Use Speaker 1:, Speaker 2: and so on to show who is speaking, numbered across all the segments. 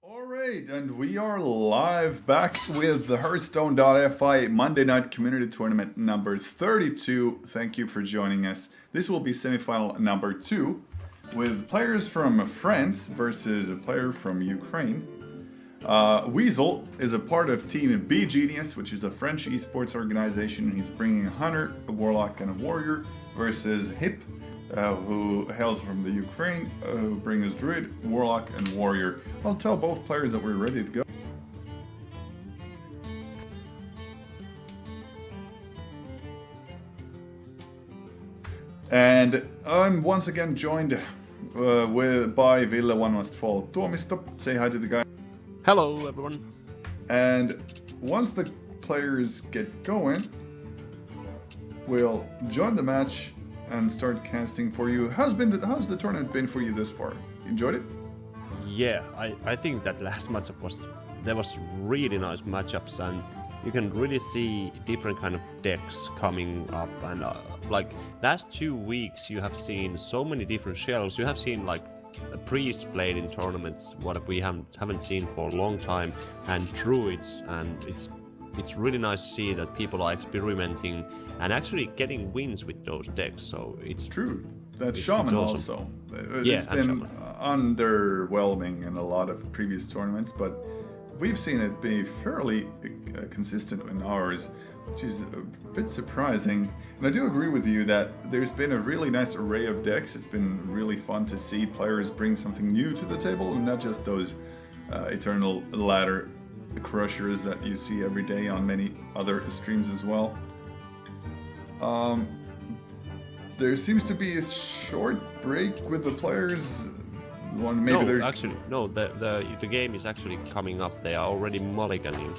Speaker 1: Alright, and we are live back with the Hearthstone.fi Monday Night Community Tournament number 32. Thank you for joining us. This will be semifinal number 2 with players from France versus a player from Ukraine. Weasel is a part of team BeGenius, which is a French esports organization. He's bringing a hunter, a warlock, and a warrior versus Hip, who hails from the Ukraine, who brings druid, warlock, and warrior. I'll tell both players that we're ready to go. And I'm once again joined by Ville, One Must Fall, Tuomisto. Say hi to the guy.
Speaker 2: Hello, everyone.
Speaker 1: And once the players get going, we'll join the match and start casting for you. How's the tournament been for you this far? You enjoyed it?
Speaker 2: Yeah, I think that last matchup was really nice matchups, and you can really see different kind of decks coming up. And like last 2 weeks, you have seen so many different shells. You have seen like priests played in tournaments, what we haven't seen for a long time, and druids, and it's really nice to see that people are experimenting and actually getting wins with those decks. So it's
Speaker 1: true. That shaman
Speaker 2: awesome.
Speaker 1: also.
Speaker 2: Yeah,
Speaker 1: it's been
Speaker 2: shaman.
Speaker 1: Underwhelming in a lot of previous tournaments, but we've seen it be fairly consistent in ours, which is a bit surprising. And I do agree with you that there's been a really nice array of decks. It's been really fun to see players bring something new to the table, and not just those eternal ladder crushers that you see every day on many other streams as well. There seems to be a short break with the players.
Speaker 2: The game is actually coming up. They are already mulliganing.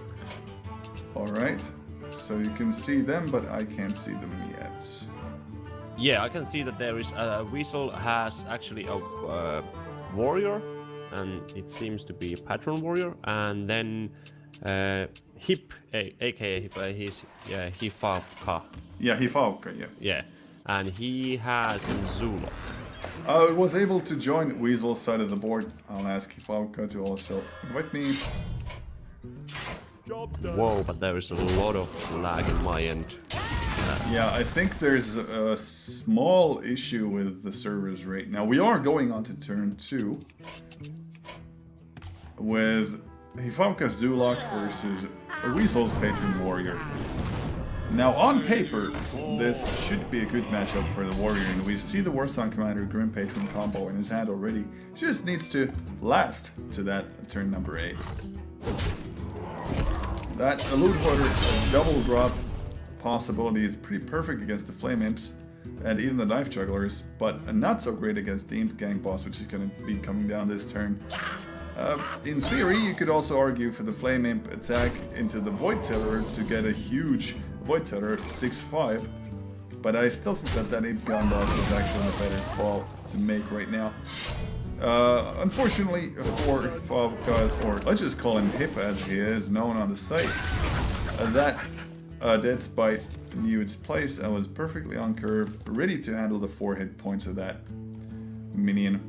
Speaker 1: All right, so you can see them, but I can't see them yet.
Speaker 2: Yeah, I can see that there is Weasel has actually a warrior, and it seems to be a patron warrior, and then Hip, aka Hip, he's Hifauka.
Speaker 1: Yeah, Hifauka, yeah.
Speaker 2: Yeah, and he has Zulok.
Speaker 1: I was able to join Weasel's side of the board. I'll ask Hifauka to also invite me.
Speaker 2: Whoa, but there is a lot of lag in my end.
Speaker 1: Yeah, I think there's a small issue with the servers right now. We are going on to turn 2 with Hifauka Zulok versus Weasel's Patron Warrior. Now, on paper, this should be a good matchup for the Warrior, and we see the Warsong Commander Grim Patron combo in his hand already. Just needs to last to that turn number 8. That Elude Hoarder double drop possibility is pretty perfect against the Flame Imps and even the Knife Jugglers, but not so great against the Imp Gang boss, which is going to be coming down this turn. In theory, you could also argue for the Flame Imp attack into the Void Tiller to get a huge Void Tiller 6-5, but I still think that Imp Gang boss is actually a better call to make right now. Unfortunately for Favka, or let's just call him Hip as he is known on the site, that Dead Spite knew its place and was perfectly on curve, ready to handle the 4 hit points of that minion.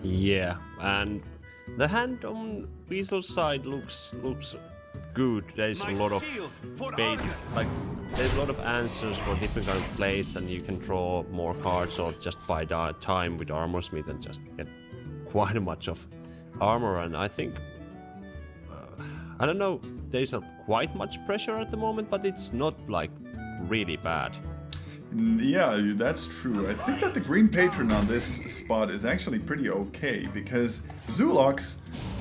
Speaker 2: Yeah, and the hand on Weasel's side looks good. There's a lot of basic, like there's a lot of answers for different kind of plays, and you can draw more cards or just buy time with Armor Smith and just get quite much of armor. And I think I don't know, there's not quite much pressure at the moment, but it's not like really bad.
Speaker 1: Yeah, that's true. I think that the Green Patron on this spot is actually pretty okay, because Zuloks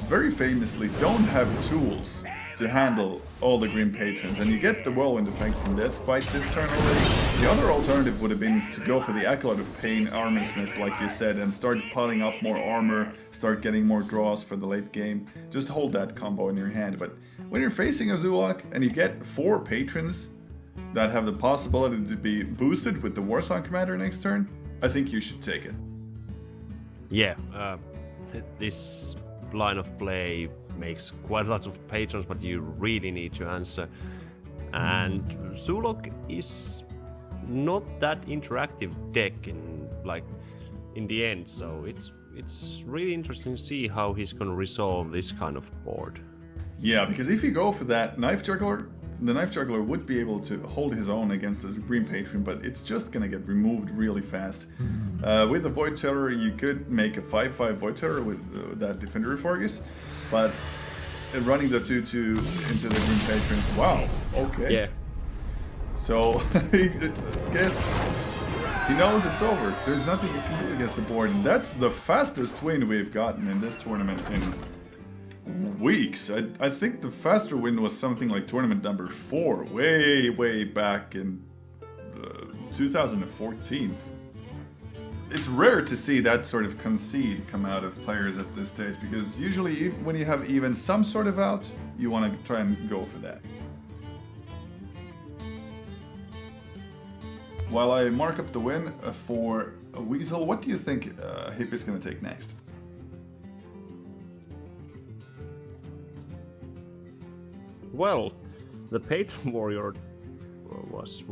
Speaker 1: very famously don't have tools to handle all the Green Patrons, and you get the Whirlwind effect from Dead Spite this turn already. The other alternative would have been to go for the Acolyte of Pain Armor Smith, like you said, and start piling up more armor, start getting more draws for the late game. Just hold that combo in your hand. But when you're facing a Zulok and you get 4 Patrons that have the possibility to be boosted with the Warsong Commander next turn, I think you should take it.
Speaker 2: Yeah, this line of play makes quite a lot of patrons, but you really need to answer. And Zulok is not that interactive deck in the end, so it's it's really interesting to see how he's gonna resolve this kind of board.
Speaker 1: Yeah, because if you go for that Knife Juggler, the Knife Juggler would be able to hold his own against the Green Patron, but it's just gonna get removed really fast. With the Void Terror, you could make a 5/5 Void Terror with that Defender Forgus, but running the 2/2 into the Green Patron, wow, okay.
Speaker 2: Yeah.
Speaker 1: So, I guess he knows it's over. There's nothing he can do against the board, and that's the fastest win we've gotten in this tournament in weeks. I think the faster win was something like tournament number 4, way back in 2014. It's rare to see that sort of concede come out of players at this stage, because usually when you have even some sort of out, you want to try and go for that. While I mark up the win for a Weasel, what do you think Hip is going to take next?
Speaker 2: Well, the Patron Warrior was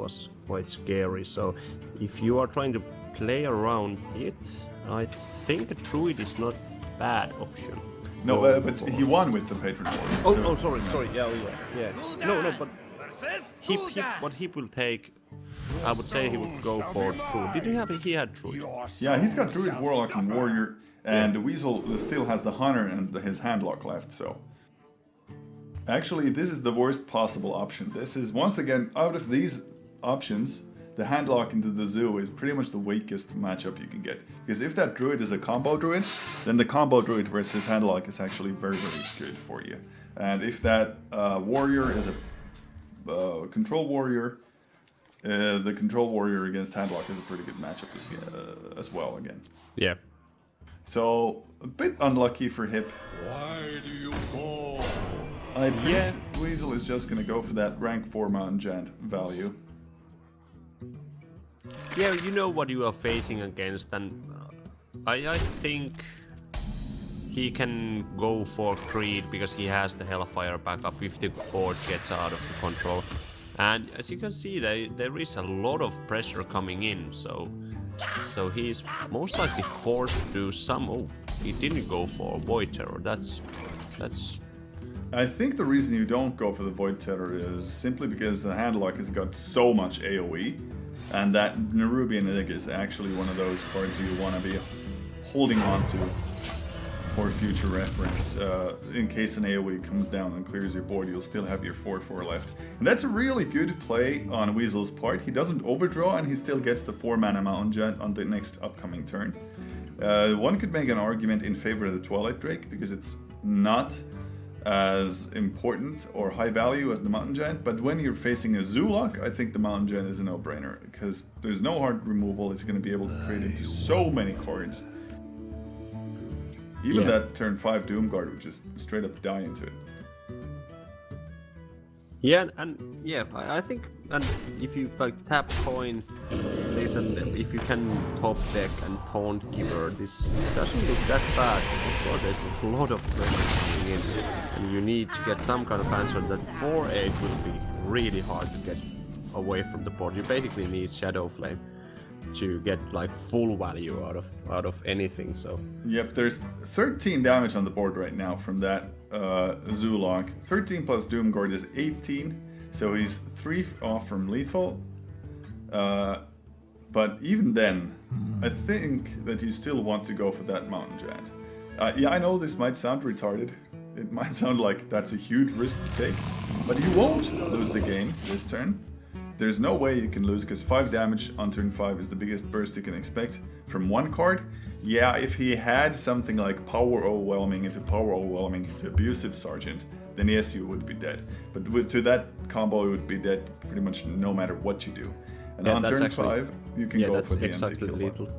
Speaker 2: quite scary, so if you are trying to play around it, I think a Druid is not a bad option.
Speaker 1: No, but he won with the Patron Warrior.
Speaker 2: Oh, sorry, yeah. No, but what he will take, I would say he would go for Druid. He had Druid.
Speaker 1: Yeah, he's got Druid, Warlock, and Warrior, and the Weasel still has the Hunter and his Handlock left, so... Actually, this is the worst possible option. This is, once again, out of these options, the Handlock into the Zoo is pretty much the weakest matchup you can get. Because if that Druid is a combo Druid, then the combo Druid versus Handlock is actually very good for you. And if that Warrior is a Control Warrior, the Control Warrior against Handlock is a pretty good matchup as well, again.
Speaker 2: Yeah.
Speaker 1: So, a bit unlucky for Hip.
Speaker 3: Why do you call?
Speaker 1: I predict Weasel is just gonna go for that rank 4 Mountain Giant value.
Speaker 2: Yeah, you know what you are facing against, and I think he can go for Creed because he has the Hellfire backup if the board gets out of the control. And as you can see, there is a lot of pressure coming in, so he's most likely forced to do some. Oh, he didn't go for Void Terror. That's.
Speaker 1: I think the reason you don't go for the Void Terror is simply because the Handlock has got so much AoE, and that Nerubian Egg is actually one of those cards you want to be holding on to for future reference. In case an AoE comes down and clears your board, you'll still have your 4/4 left. And that's a really good play on Weasel's part. He doesn't overdraw, and he still gets the 4 mana Mountain Giant on the next upcoming turn. One could make an argument in favor of the Twilight Drake, because it's not as important or high value as the Mountain Giant, but when you're facing a Zoolock, I think the Mountain Giant is a no-brainer, because there's no hard removal. It's going to be able to trade into so many cards. Even that turn 5 Doomguard would just straight up die into it.
Speaker 2: Yeah, and I think, and if you like tap coin, if you can top deck and Taunt Giver, this doesn't look that bad. Of course, there's a lot of pressure coming in, and you need to get some kind of answer. That 4/8 will be really hard to get away from the board. You basically need Shadow Flame to get like full value out of anything. So
Speaker 1: yep, there's 13 damage on the board right now from that Zoolock. 13 plus Doomguard is 18, so he's 3 off from lethal. But even then, I think that you still want to go for that Mountain Giant. Yeah, I know this might sound retarded. It might sound like that's a huge risk to take, but you won't lose the game this turn. There's no way you can lose, because 5 damage on turn 5 is the biggest burst you can expect from one card. Yeah, if he had something like Power Overwhelming into Abusive Sergeant, then yes, you would be dead. But to that combo, you would be dead pretty much no matter what you do. And on turn 5, you can go for the
Speaker 2: exactly
Speaker 1: anti-killbot.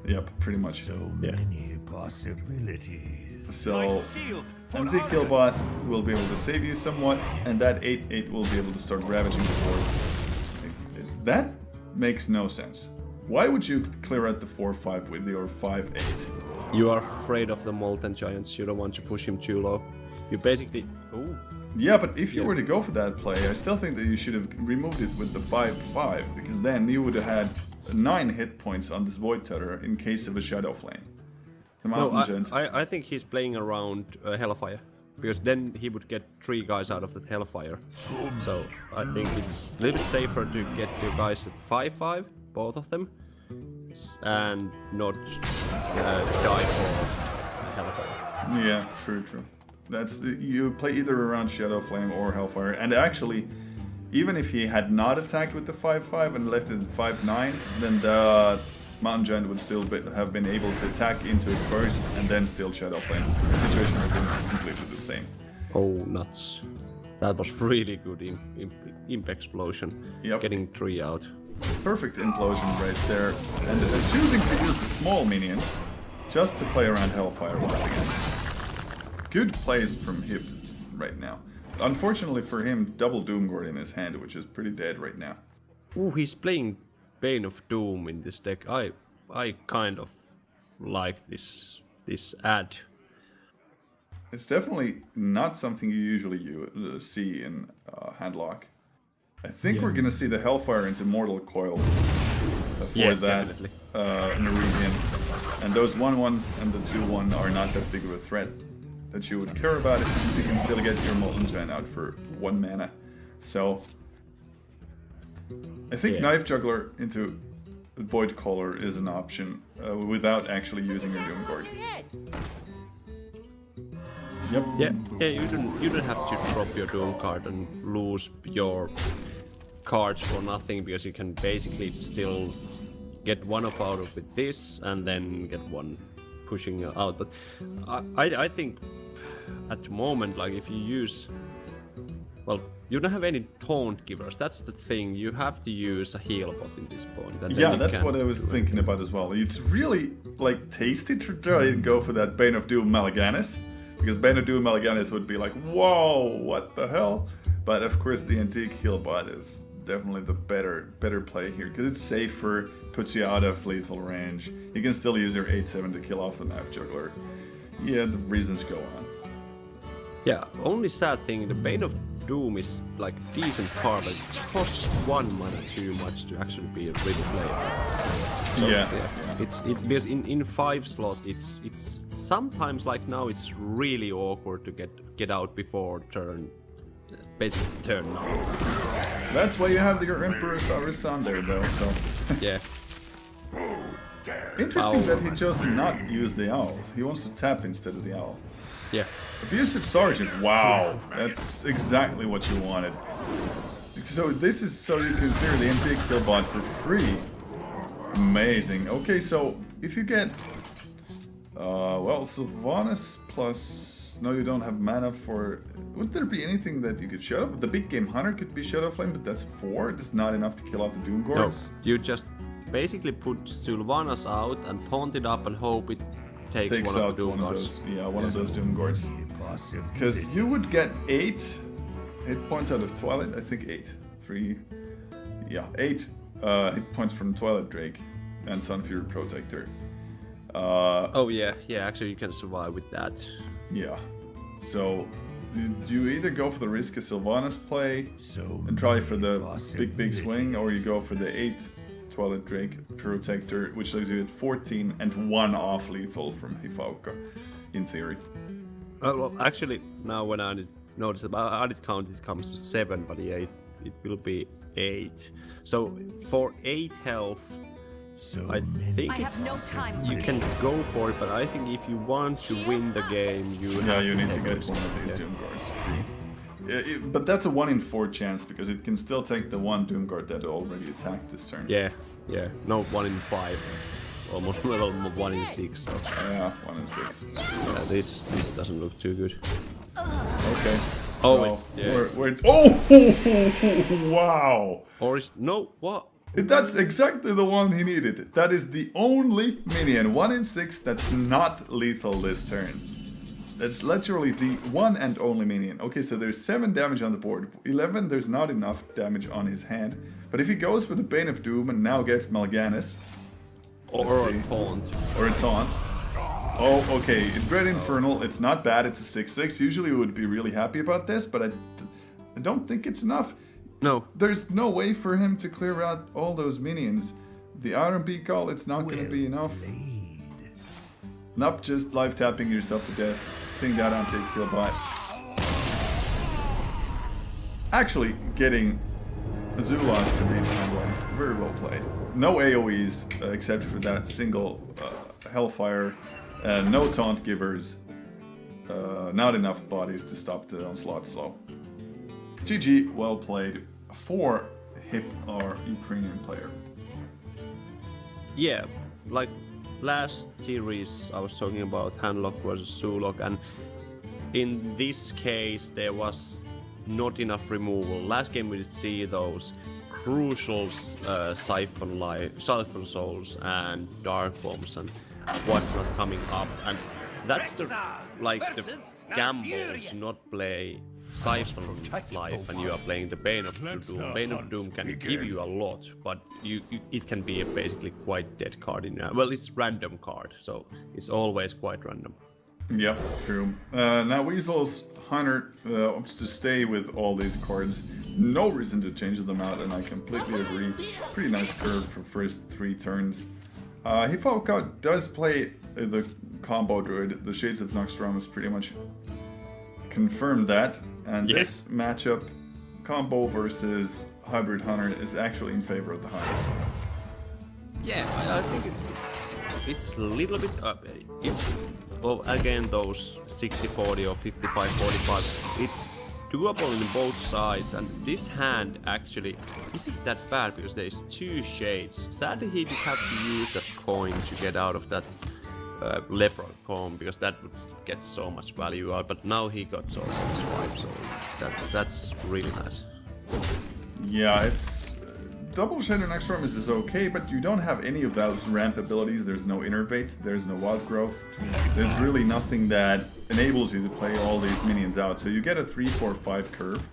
Speaker 1: Yep, pretty much.
Speaker 3: So many possibilities.
Speaker 1: So, anti-killbot will be able to save you somewhat, and that 8/8 will be able to start ravaging the board. That makes no sense. Why would you clear out the 4/5 with your 5/8?
Speaker 2: you are afraid of the Molten Giants. You don't want to push him too low. You basically. Ooh.
Speaker 1: Yeah, but if you were to go for that play, I still think that you should have removed it with the 5/5, because then you would have had 9 hit points on this Void Terror in case of a Shadow Flame. The
Speaker 2: No,
Speaker 1: Mountain Giant.
Speaker 2: I think he's playing around Hellfire. Because then he would get 3 guys out of the Hellfire. So I think it's a little bit safer to get 2 guys at 5-5, both of them, and not die for Hellfire.
Speaker 1: Yeah, true. That's you play either around Shadow Flame or Hellfire, and actually, even if he had not attacked with the 5-5 and left it at 5-9, then the Mountain Giant would still have been able to attack into it first and then still Shadow Flame. The situation would have been completely the same.
Speaker 2: Oh, nuts. That was really good imp explosion.
Speaker 1: Yep.
Speaker 2: Getting 3 out.
Speaker 1: Perfect implosion right there. And choosing to use the small minions just to play around Hellfire once again. Good plays from him right now. Unfortunately for him, double Doomguard in his hand, which is pretty dead right now.
Speaker 2: Ooh, he's playing Bane of Doom in this deck. I kind of like this ad.
Speaker 1: It's definitely not something you usually see in Handlock. I think we're gonna see the Hellfire into Mortal Coil for that
Speaker 2: definitely.
Speaker 1: Meridian. And those 1/1s and the 2/1 are not that big of a threat that you would care about it, because you can still get your Molten Giant out for 1 mana. So I think Knife Juggler into Void Caller is an option without actually using your Doomguard. Yep.
Speaker 2: Yeah, you don't have to drop your Doom card and lose your cards for nothing, because you can basically still get 1 up out of with this and then get 1 pushing out. But I think at the moment, like if you use, well, you don't have any taunt givers. That's the thing. You have to use a heal bot in this point. And
Speaker 1: Yeah, that's what I was thinking about as well. It's really like tasty to try and go for that Bane of Doom Malaganis, because Bane of Doom Malaganis would be like, whoa, what the hell? But of course, the Antique heal bot is definitely the better play here, because it's safer, puts you out of lethal range. You can still use your 8/7 to kill off the Knife Juggler. Yeah, the reasons go on.
Speaker 2: Yeah, only sad thing, the Bane of Doom is like decent card, but it costs 1 mana too much to actually be a really player. So,
Speaker 1: Yeah.
Speaker 2: It's because in 5 slot it's sometimes, like now, it's really awkward to get out before turn, basically turn now.
Speaker 1: That's why you have your Emperor's Arisan there, though. So
Speaker 2: Yeah.
Speaker 1: interesting that he chose to not use the Owl. He wants to tap instead of the Owl.
Speaker 2: Yeah.
Speaker 1: Abusive Sergeant, wow, that's exactly what you wanted. So this is so you can clear the Antique Kill bot for free. Amazing. Okay, so if you get, well, Sylvanas plus, no, you don't have mana for, would there be anything that you could shut off? The Big Game Hunter could be Shadow Flame, but that's 4, that's not enough to kill off the
Speaker 2: No,
Speaker 1: Doomguards.
Speaker 2: you just basically put Sylvanas out and taunt it up and hope it takes
Speaker 1: Takes
Speaker 2: one
Speaker 1: out
Speaker 2: of the
Speaker 1: one of
Speaker 2: Doomguards.
Speaker 1: those, yeah, one of those Doomguards. Because you would get 8 hit points out of Twilight, I think 8. 3, yeah, 8 hit points from Twilight Drake and Sunfury Protector.
Speaker 2: Oh yeah, actually you can survive with that.
Speaker 1: Yeah. So you either go for the risk of Sylvanas play and try for the big swing, or you go for the 8 Twilight Drake Protector, which leaves you at 14 and 1 off lethal from Hifauka, in theory.
Speaker 2: Well, actually, now when I notice about added count, it comes to 7, but yeah, it will be 8. So for 8 health, I think you can go for it, but I think if you want to win the game, you
Speaker 1: need to get one of these Doomguards. True. Yeah, but that's a 1 in 4 chance, because it can still take the 1 Doomguard that already attacked this turn.
Speaker 2: Yeah. No, 1 in 5. Almost level 1 in 6. So
Speaker 1: Yeah, 1 in 6.
Speaker 2: yeah, this doesn't look too good.
Speaker 1: Okay.
Speaker 2: Oh,
Speaker 1: so
Speaker 2: it's
Speaker 1: oh, wow!
Speaker 2: Or is no what?
Speaker 1: That's exactly the one he needed. That is the only minion, 1 in 6, that's not lethal this turn. That's literally the one and only minion. Okay, so there's 7 damage on the board. 11, there's not enough damage on his hand. But if he goes for the Bane of Doom and now gets Mal'Ganis,
Speaker 2: Or a taunt.
Speaker 1: or a taunt. Oh, okay, in Dread Infernal, it's not bad, it's a 6/6. Usually we would be really happy about this, but I don't think it's enough.
Speaker 2: No.
Speaker 1: There's no way for him to clear out all those minions. The Iron Beak Call, it's not going to be enough. Not just live tapping yourself to death, seeing that on take kill by actually getting Zulok to leave hand one. Very well played. No AoEs except for that single Hellfire, no taunt givers, not enough bodies to stop the onslaught slow. GG, well played for Hip, our Ukrainian player.
Speaker 2: Yeah, like last series I was talking about handlock versus Zulok, and in this case there was not enough removal. Last game we did see those crucial siphon souls and dark bombs and what's not coming up, and that's the gamble to not play Siphon Life and you are playing the Bane of Doom. Bane of Doom can give you a lot, but it can be a basically quite dead card in there. Well, it's random card, so it's always quite random.
Speaker 1: Yep, true. Now Weasel's Hunter opts to stay with all these cards. No reason to change them out, and I completely agree. Pretty nice curve for first 3 turns. Hifoka does play the combo druid. The Shades of Noxdramas pretty much confirmed that, and this matchup, combo versus Hybrid Hunter, is actually in favor of the Hunters.
Speaker 2: Yeah, I think it's a little bit it's well, again those 60-40 or 55-45. It's doable in both sides, and this hand actually isn't that bad because there's 2 shades. Sadly, he did have to use that coin to get out of that leprechaun, because that would get so much value out. But now he got also the swipe, so that's really nice.
Speaker 1: Yeah, it's double Shadow Noxdramas is okay, but you don't have any of those ramp abilities. There's no Innervate, there's no Wild Growth. There's really nothing that enables you to play all these minions out. So you get a 3-4-5 curve,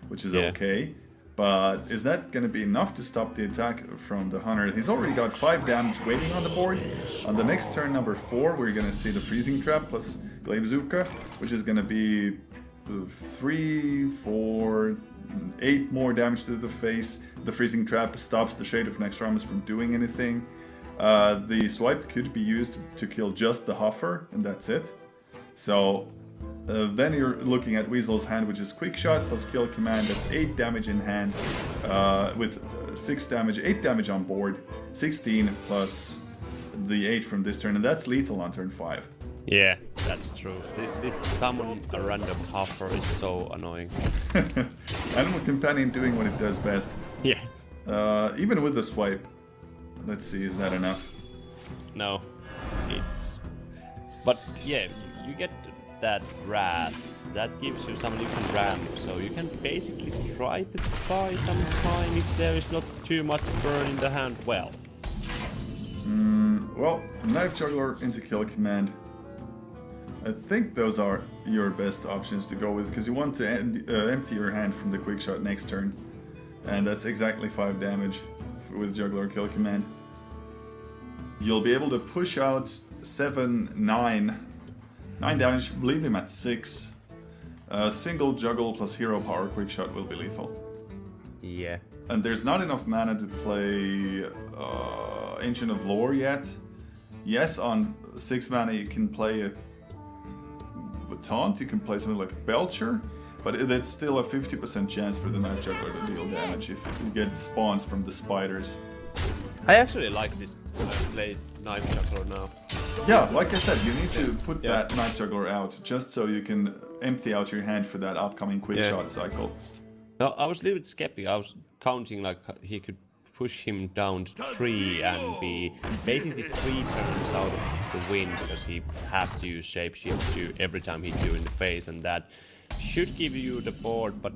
Speaker 1: which is okay. But is that going to be enough to stop the attack from the Hunter? He's already got 5 damage waiting on the board. On the next turn, number 4, we're going to see the Freezing Trap plus Glaive Zuka, which is going to be 3, 4, 8 more damage to the face. The Freezing Trap stops the Shade of Noxdramas from doing anything. The swipe could be used to kill just the Huffer, and that's it. So then you're looking at Weasel's hand, which is Quick Shot plus Kill Command. That's 8 damage in hand, with 6 damage, 8 damage on board, 16 plus the 8 from this turn, and that's lethal on turn 5.
Speaker 2: Yeah, that's true. This summon a random Huffer is so annoying.
Speaker 1: Animal Companion doing what it does best.
Speaker 2: Yeah.
Speaker 1: Even with the swipe. Let's see, is that enough?
Speaker 2: No, it's... But yeah, you get that Wrath. That gives you something you can ram, so you can basically try to buy some time if there is not too much burn in the hand. Well,
Speaker 1: Knife Juggler into Kill Command. I think those are your best options to go with, because you want to empty your hand from the Quick Shot next turn. And that's exactly 5 damage with Juggler Kill Command. You'll be able to push out 7, 9 damage, leave him at 6. Single Juggle plus Hero Power Quick Shot will be lethal.
Speaker 2: yeah.
Speaker 1: And there's not enough mana to play Ancient of Lore yet. Yes, on 6 mana you can play a Taunt, you can play something like a Belcher, but it's still a 50% chance for the Knife Juggler to deal damage if you get spawns from the spiders.
Speaker 2: I actually like this play Knife Juggler now.
Speaker 1: Yeah, like I said, you need to put that Knife Juggler out just so you can empty out your hand for that upcoming Quick Shot cycle.
Speaker 2: No, I was a little bit skeptical. I was counting like he could push him down to 3 and be basically 3 turns out of the win, because he have to use Shapeshift to every time he do in the face, and that should give you the board, but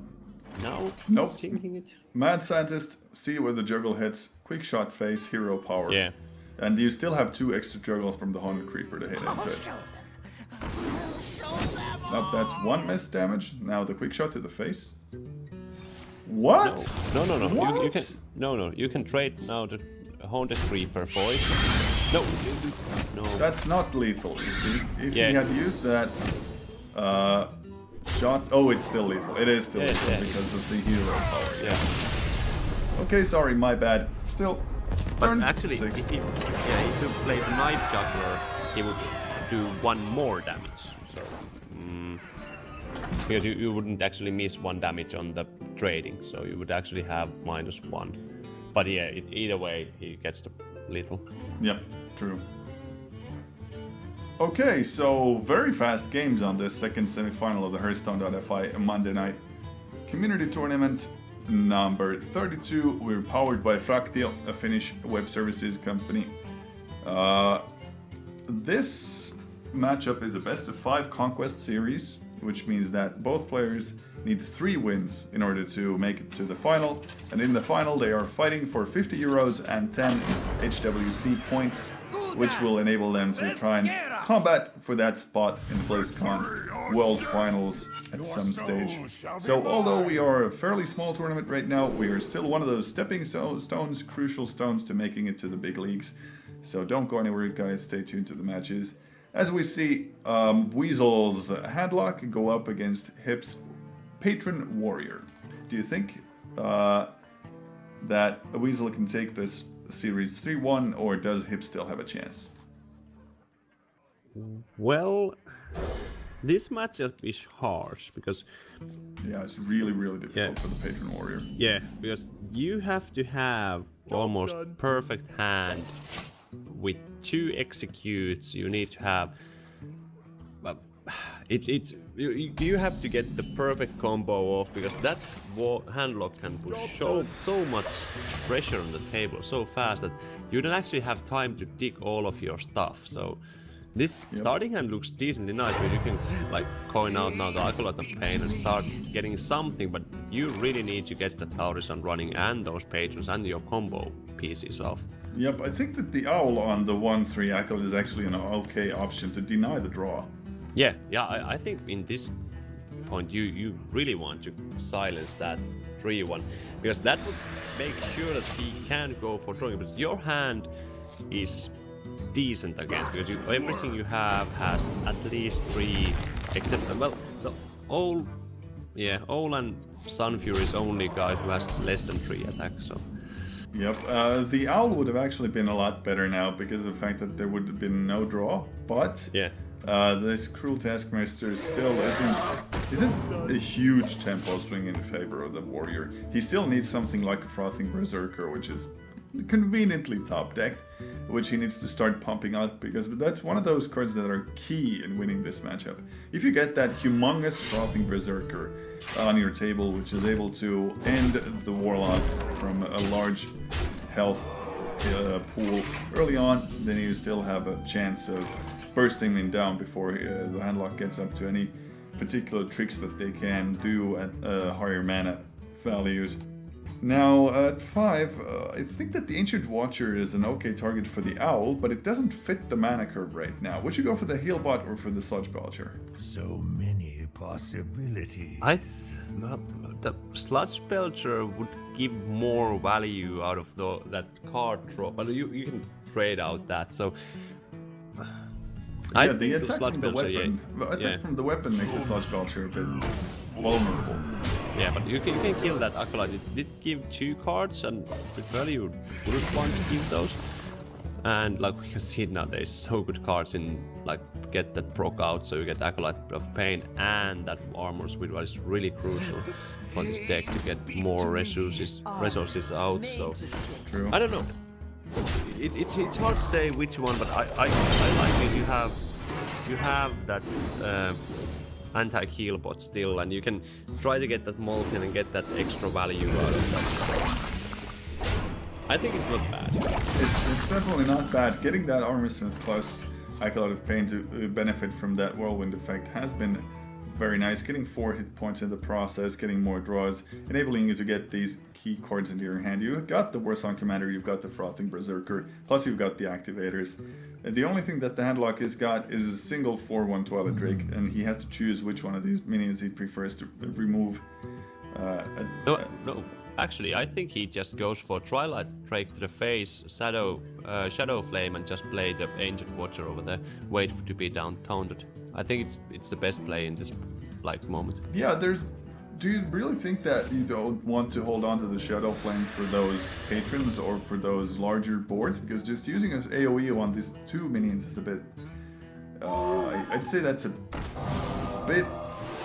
Speaker 2: now
Speaker 1: Nope.
Speaker 2: thinking it.
Speaker 1: Mad Scientist, see where the juggle hits, Quick Shot face, Hero Power.
Speaker 2: Yeah.
Speaker 1: And you still have 2 extra juggles from the Haunted Creeper to hit into it. Nope, that's 1 miss damage. Now the Quick Shot to the face. What?
Speaker 2: No.
Speaker 1: What?
Speaker 2: You can you can trade now the Haunted Creeper for it. No.
Speaker 1: That's not lethal, you see. If
Speaker 2: Yeah.
Speaker 1: he had used that shot... Oh, it's still lethal. It is still lethal because of the Hero Power.
Speaker 2: Yeah.
Speaker 1: Okay, sorry, my bad. Still,
Speaker 2: But
Speaker 1: turn
Speaker 2: actually,
Speaker 1: 6.
Speaker 2: if you play the Knife Juggler, he would do 1 more damage. So, because you wouldn't actually miss 1 damage on the trading, so you would actually have -1. But yeah, either way, he gets the lethal.
Speaker 1: Yep, true. Okay, so very fast games on this second semifinal of the Hearthstone.fi Monday night community tournament number 32. We're powered by Fractio, a Finnish web services company. This matchup is a best of 5 conquest series, which means that both players need 3 wins in order to make it to the final. And in the final, they are fighting for 50 euros and 10 HWC points, which will enable them to try and combat for that spot in BlizzCon World Finals at some stage. So although we are a fairly small tournament right now, we are still one of those stepping stones, crucial stones to making it to the big leagues. So don't go anywhere, guys. Stay tuned to the matches. As we see, Weasel's Handlock go up against Hip's Patron Warrior. Do you think that Weasel can take this series 3-1, or does Hip still have a chance?
Speaker 2: Well, this matchup is harsh because...
Speaker 1: Yeah, it's really, really difficult for the Patron Warrior.
Speaker 2: Yeah, because you have to have almost perfect hand with 2 executes. You need to have... You have to get the perfect combo off, because that handlock can push so much pressure on the table so fast that you don't actually have time to dig all of your stuff. So this starting hand looks decently nice, where you can like coin out now the Acolyte of Pain and start getting something, but you really need to get the Taurison running and those patrons and your combo pieces off.
Speaker 1: Yep, I think that the Owl on the 1-3 Acolyte is actually an okay option to deny the draw.
Speaker 2: Yeah, I think in this point you really want to silence that 3-1, because that would make sure that he can go for drawing, but your hand is decent against, because everything you have has at least 3, except, well, the Owl and Sunfury is only guy who has less than 3 attacks, so...
Speaker 1: Yep, the Owl would have actually been a lot better now because of the fact that there would have been no draw, but...
Speaker 2: Yeah.
Speaker 1: This Cruel Taskmaster still isn't a huge tempo swing in favor of the Warrior. He still needs something like a Frothing Berserker, which is conveniently top decked, which he needs to start pumping out, because that's one of those cards that are key in winning this matchup. If you get that humongous Frothing Berserker on your table, which is able to end the Warlock from a large health pool early on, then you still have a chance of bursting him down before the handlock gets up to any particular tricks that they can do at higher mana values. Now at 5, I think that the Ancient Watcher is an okay target for the Owl, but it doesn't fit the mana curve right now. Would you go for the Healbot or for the Sludge Belcher?
Speaker 3: So many possibilities.
Speaker 2: The Sludge Belcher would give more value out of that card draw, but you can trade out that, so...
Speaker 1: Yeah, the attack from the weapon. From the weapon makes the Sludge Belcher a bit vulnerable.
Speaker 2: Yeah, but you can kill that Acolyte. It did give 2 cards, and preferably you wouldn't want to give those. And like we can see now, there's so good cards in like get that proc out, so you get Acolyte of Pain and that Armor Squid, what is really crucial for this deck to get more resources out. So
Speaker 1: True.
Speaker 2: I don't know. It's hard to say which one, but I like it. You have that anti-heal bot still, and you can try to get that Molten and get that extra value out of that. So I think it's not bad.
Speaker 1: It's definitely not bad. Getting that Armorsmith plus Acolyte of Pain to benefit from that Whirlwind effect has been very nice. Getting 4 hit points in the process, getting more draws, enabling you to get these key cards into your hand. You've got the Warsong Commander, you've got the Frothing Berserker, plus you've got the Activators. And the only thing that the Handlock has got is a single 4/1 Twilight Drake, and he has to choose which one of these minions he prefers to remove.
Speaker 2: No, actually, I think he just goes for Twilight Drake to the face, Shadow Flame, and just play the Ancient Watcher over there, wait to be down-taunted. I think it's the best play in this moment.
Speaker 1: Yeah, do you really think that you don't want to hold on to the Shadow Flame for those patrons or for those larger boards? Because just using an AoE on these 2 minions is a bit I'd say that's a bit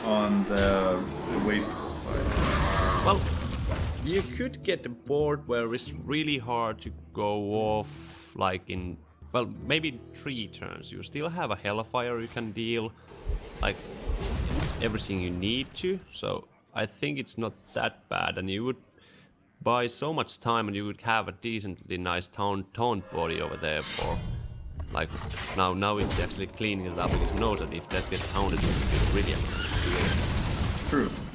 Speaker 1: on the wasteful side.
Speaker 2: Well, you could get a board where it's really hard to go off, like in, well, maybe 3 turns. You still have a Hellfire you can deal, like, everything you need to. So I think it's not that bad, and you would buy so much time and you would have a decently nice taunt body over there for, like, now it's actually cleaning it up because it knows that if that gets taunted, it would be brilliant.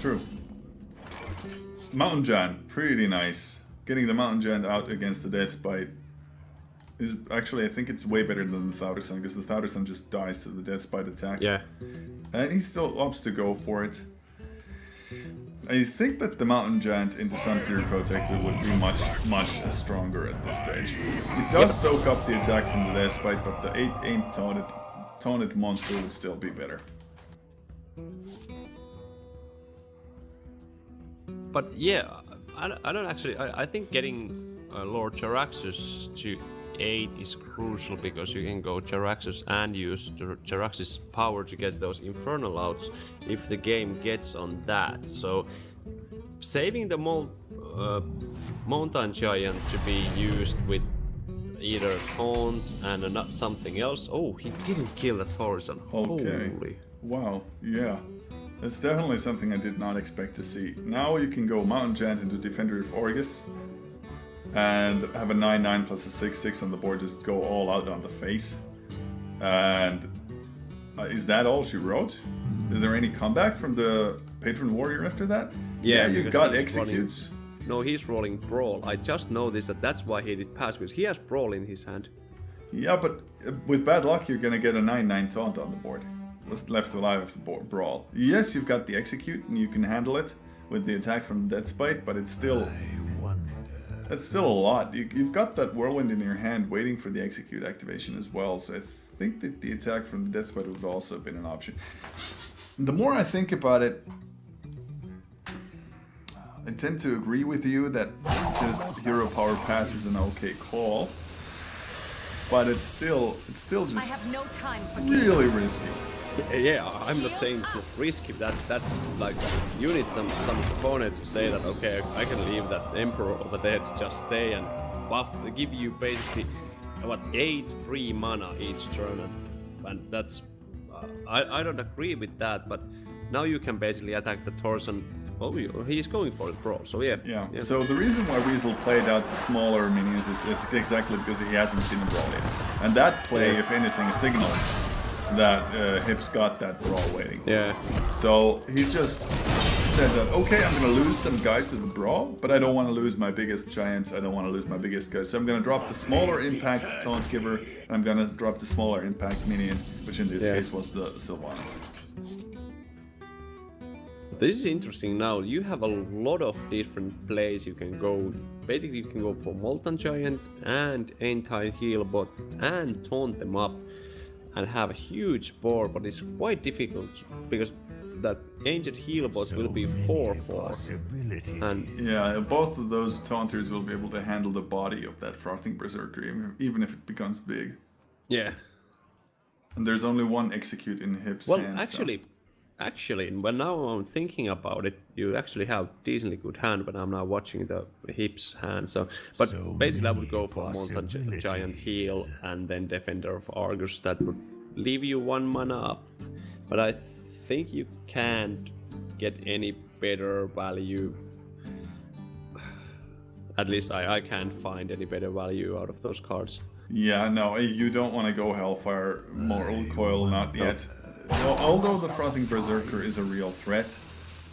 Speaker 1: True. Mountain Giant, pretty nice. Getting the Mountain Giant out against the Death Bite is actually, I think it's way better than the Thauderson, because the Thauderson just dies to the Death Bite attack.
Speaker 2: Yeah.
Speaker 1: And he still opts to go for it. I think that the Mountain Giant into Sun Fury Protector would be much stronger at this stage. It does soak up the attack from the Death Bite, but the 8 taunted monster would still be better.
Speaker 2: But yeah, I don't actually. I think getting Lord Jaraxxus to 8 is crucial, because you can go Jaraxxus and use Jaraxxus' power to get those Infernal outs if the game gets on that. So saving the Mountain Giant to be used with either Taunt and something else. Oh, he didn't kill the Thaurissan.
Speaker 1: Okay.
Speaker 2: Holy.
Speaker 1: Wow, yeah. That's definitely something I did not expect to see. Now you can go Mountain Giant into Defender of Orgus and have a 9/9 plus a 6/6 on the board, just go all out on the face. And is that all she wrote? Is there any comeback from the Patron Warrior after that?
Speaker 2: Yeah,
Speaker 1: you got Executes.
Speaker 2: No, he's rolling Brawl. I just noticed that's why he did pass, because he has Brawl in his hand.
Speaker 1: Yeah, but with bad luck, you're gonna get a 9/9 taunt on the board. Left alive of the board Brawl. Yes, you've got the Execute, and you can handle it with the attack from Death Spite, but it's still... That's still a lot. You've got that Whirlwind in your hand waiting for the Execute activation as well, so I think that the attack from the Death Spite would have also been an option. The more I think about it, I tend to agree with you that just Hero Power Pass is an okay call, but it's still just
Speaker 4: I have no time for
Speaker 1: really risky.
Speaker 2: Yeah, I'm not saying it's not risky. That's like, you need some opponent to say that, okay, I can leave that Emperor over there to just stay and buff. They give you basically what 8 free mana each turn, and that's I don't agree with that. But now you can basically attack the Thaurissan. Oh, he's going for it, bro. So yeah.
Speaker 1: So the reason why Weasel played out the smaller minions is exactly because he hasn't seen a Brawl yet, and that play, if anything, signals that Hips got that Brawl waiting.
Speaker 2: Yeah.
Speaker 1: So he just said that, okay, I'm gonna lose some guys to the Brawl, but I don't want to lose my biggest giants, I don't want to lose my biggest guys, so I'm gonna drop the smaller impact Taunt Giver, and I'm gonna drop the smaller impact minion, which in this case was the Sylvanas.
Speaker 2: This is interesting now. You have a lot of different plays you can go. Basically, you can go for Molten Giant and Anti-Heal Bot and taunt them up and have a huge board, but it's quite difficult because that Ancient Heal Bot will be 4/4. And
Speaker 1: yeah, both of those taunters will be able to handle the body of that Frothing Berserker, even if it becomes big.
Speaker 2: Yeah.
Speaker 1: And there's only one Execute in Hip's
Speaker 2: well,
Speaker 1: hand.
Speaker 2: Actually, when now I'm thinking about it, you actually have decently good hand. But I'm now watching the Hips hand. But basically, I would go for Molten Giant Heal and then Defender of Argus. That would leave you 1 mana up. But I think you can't get any better value. At least I can't find any better value out of those cards.
Speaker 1: Yeah, no, you don't want to go Hellfire, Mortal Coil, not yet. Although the Frothing Berserker is a real threat,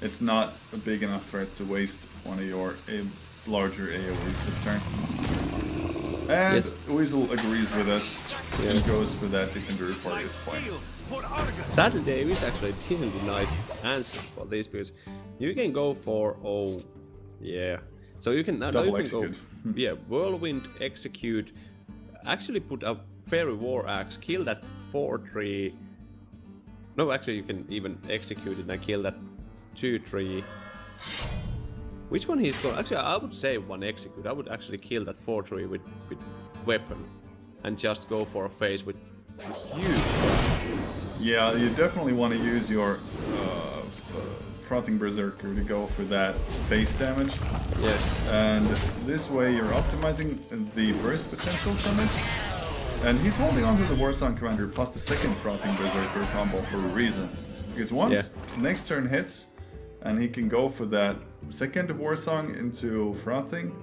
Speaker 1: it's not a big enough threat to waste one of your larger AoEs this turn. And yes. Weasel agrees with us and goes for that Defender for this point.
Speaker 2: Sadly, there is actually a decently nice answer for this, because you can go for, so you can, now you can execute. Go, Whirlwind, Execute, actually put a Fairy War Axe, kill that 4/3. No, actually, you can even execute it and kill that 2/3. Which one he's going? Actually, I would say one execute. I would actually kill that 4/3 with weapon and just go for a phase with huge.
Speaker 1: Yeah, you definitely want to use your Frothing Berserker to go for that face damage.
Speaker 2: Yeah.
Speaker 1: And this way you're optimizing the burst potential from it. And he's holding on to the Warsong Commander plus the second Frothing Berserker combo for a reason. Because once next turn hits, and he can go for that second Warsong into Frothing,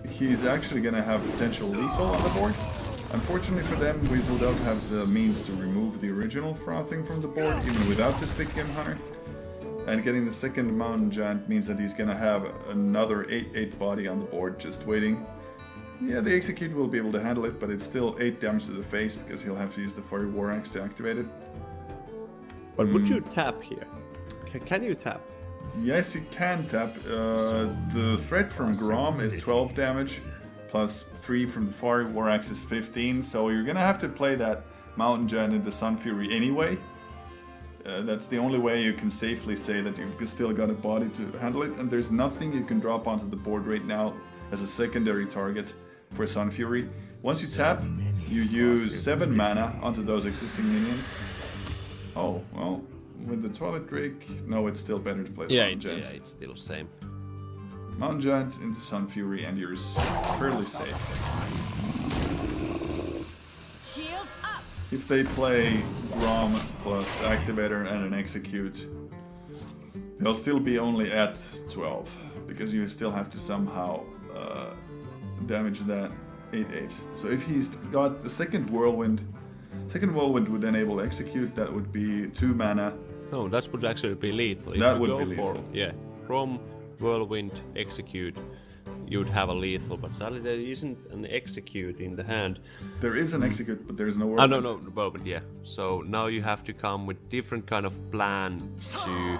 Speaker 1: he's actually going to have potential lethal on the board. Unfortunately for them, Weasel does have the means to remove the original Frothing from the board, even without this Big Game Hunter. And getting the second Mountain Giant means that he's going to have another 8/8 body on the board just waiting. Yeah, the Execute will be able to handle it, but it's still 8 damage to the face because he'll have to use the Fiery War Axe to activate it.
Speaker 2: But would you tap here? Can you tap?
Speaker 1: Yes, you can tap. The threat from Grom is 12 damage, plus 3 from the Fiery War Axe is 15, so you're gonna have to play that Mountain Giant into Sun Fury anyway. That's the only way you can safely say that you've still got a body to handle it, and there's nothing you can drop onto the board right now as a secondary target for Sun Fury. Once you tap, you use 7 mana onto those existing minions. Oh, well, with the Twilight Drake, no, it's still better to play the Mountain Giant.
Speaker 2: Yeah, it's still the same.
Speaker 1: Mountain Giant into Sun Fury and you're fairly safe.
Speaker 4: Shields up.
Speaker 1: If they play Grom plus Activator and an Execute, they'll still be only at 12, because you still have to somehow damage that 8/8. So if he's got the second Whirlwind would enable Execute, that would be 2 mana.
Speaker 2: No, that would actually be lethal. If
Speaker 1: That
Speaker 2: you
Speaker 1: would
Speaker 2: go
Speaker 1: be
Speaker 2: for,
Speaker 1: lethal.
Speaker 2: Yeah, Grom, Whirlwind, Execute, you'd have a lethal, but sadly there isn't an Execute in the hand.
Speaker 1: There is an Execute, but there's no
Speaker 2: Oh,
Speaker 1: Whirlwind.
Speaker 2: no, well, but yeah. So now you have to come with different kind of plan to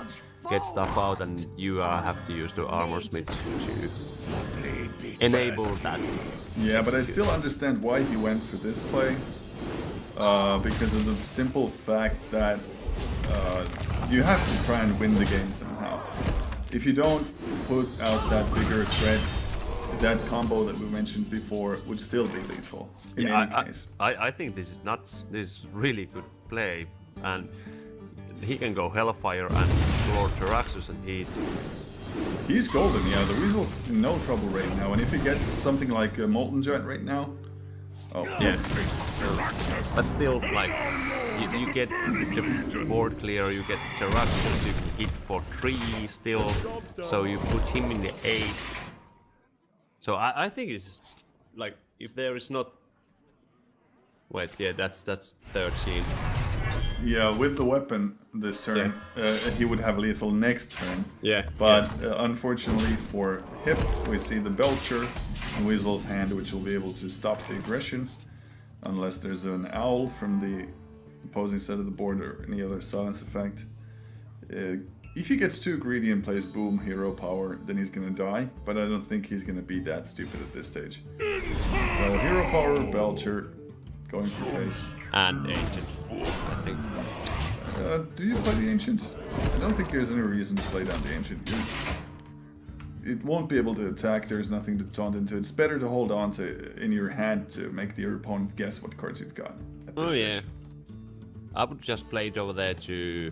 Speaker 2: get stuff out, and you have to use the Armor Smith to enable that.
Speaker 1: Yeah, but I still understand why he went for this play. Because of the simple fact that you have to try and win the game somehow. If you don't put out that bigger threat, that combo that we mentioned before would still be lethal in any case.
Speaker 2: I think this is nuts. This is really good play, and he can go Hellfire and Lord Jaraxxus, and
Speaker 1: He's golden, yeah. The Weasel's in no trouble right now, and if he gets something like a Molten Giant right now,
Speaker 2: yeah. But still, like, you get the board clear, you get Jaraxxus, you can hit for 3 still, so you put him in the 8. So I think it's like, if there is not... Wait, yeah, that's 13.
Speaker 1: yeah, with the weapon this turn, he would have lethal next turn.
Speaker 2: Yeah.
Speaker 1: But unfortunately for Hip, we see the Belcher in Weasel's hand, which will be able to stop the aggression, unless there's an Owl from the opposing side of the board or any other silence effect. If he gets too greedy and plays Boom Hero Power, then he's gonna die, but I don't think he's gonna be that stupid at this stage. So Hero Power, Belcher, going for face.
Speaker 2: And Ancient, I think.
Speaker 1: Do you play the Ancient? I don't think there's any reason to play down the Ancient. It won't be able to attack, there's nothing to taunt into. It's better to hold on to in your hand to make your opponent guess what cards you've got at this stage.
Speaker 2: I would just play it over there to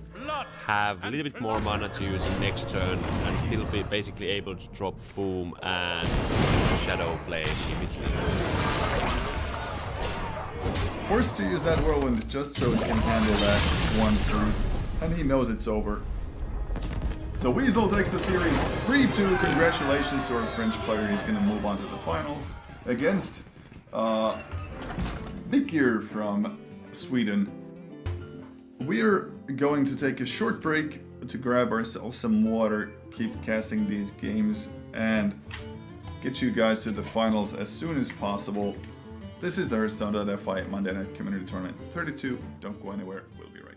Speaker 2: have a little bit more mana to use in next turn and still be basically able to drop Boom and Shadow Flame if it's needed.
Speaker 1: Forced to use that Whirlwind just so he can handle that 1/3, and he knows it's over. So Weasel takes the series 3-2. Congratulations to our French player. He's going to move on to the finals against Big Gear from Sweden. We're going to take a short break to grab ourselves some water, keep casting these games, and get you guys to the finals as soon as possible. This is the Hearthstone.fi Monday Night Community Tournament 32. Don't go anywhere. We'll be right back.